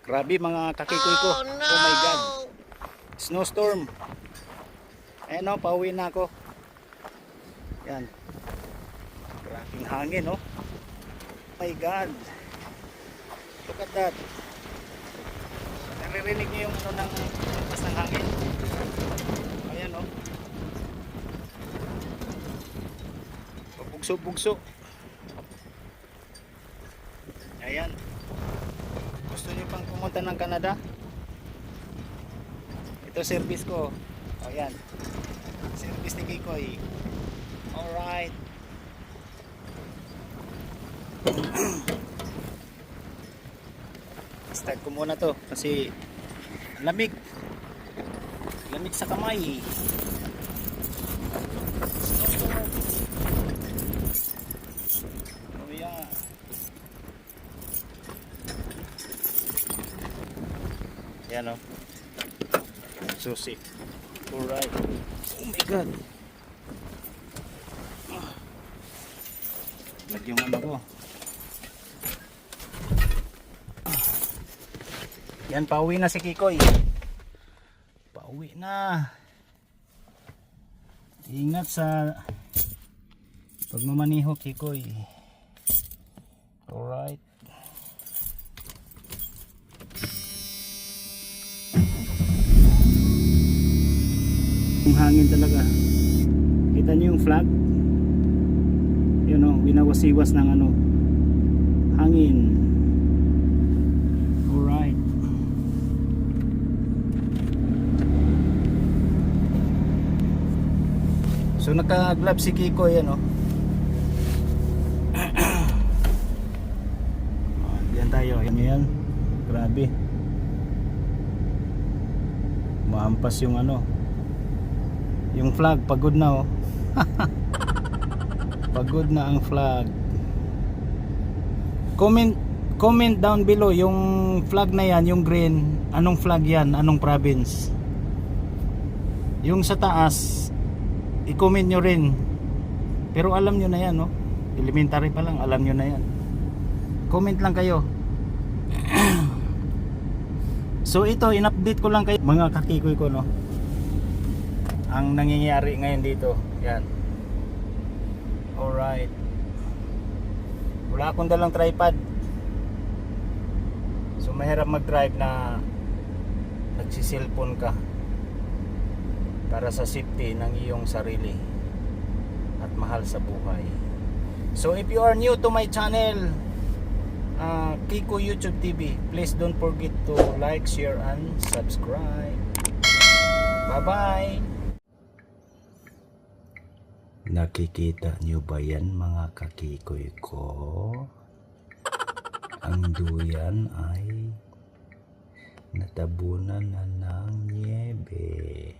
Grabe mga kakikoy ko. Oh, no! Oh my God. Snowstorm. Ayan o, pauwi na ako. Yan. Grabing hangin oh. My God. Look at that. Naririnig niyo yung ano ng lakas ng hangin. Ayan oh. Bugso-bugso. Ayan. Gusto niyo pang pumunta ng Canada? Ito service ko. Ayan. Service ni Kikoy. Alright. Start ko muna to kasi lamig. Lamig sa kamay. Oh yeah. Yan o. Susi. Alright. Oh my God. Lag yung ano ko. Yan, pauwi na si Kikoy. Pauwi na. Ingat sa pagmamaniho, Kikoy. Alright. Yung hangin talaga. Kita niyo yung flag? Yun o, binawasiwas ng ano, hangin. Alright. So naka-glove si Kiko yan o. Diyan tayo. Yan. Grabe. Maampas yung ano. Yung flag pagod na oh. Pagod na ang flag. Comment down below yung flag na yan, yung green, anong flag yan, anong province. Yung sa taas i-comment nyo rin. Pero alam nyo na yan no? Elementary pa lang, alam nyo na yan. Comment lang kayo. So ito, in-update ko lang kayo mga kakikoy ko no, ang nangyayari ngayon dito. Yan. Alright. Wala akong dalang tripod, so mahirap mag-drive na nagsiselfone ka para sa safety ng iyong sarili at mahal sa buhay. So if you are new to my channel, Kiko YouTube TV, please don't forget to like, share, and subscribe. Bye bye. Nakikita nyo ba yan mga kakikoy ko? Ang duyan ay natabunan na ng niebe.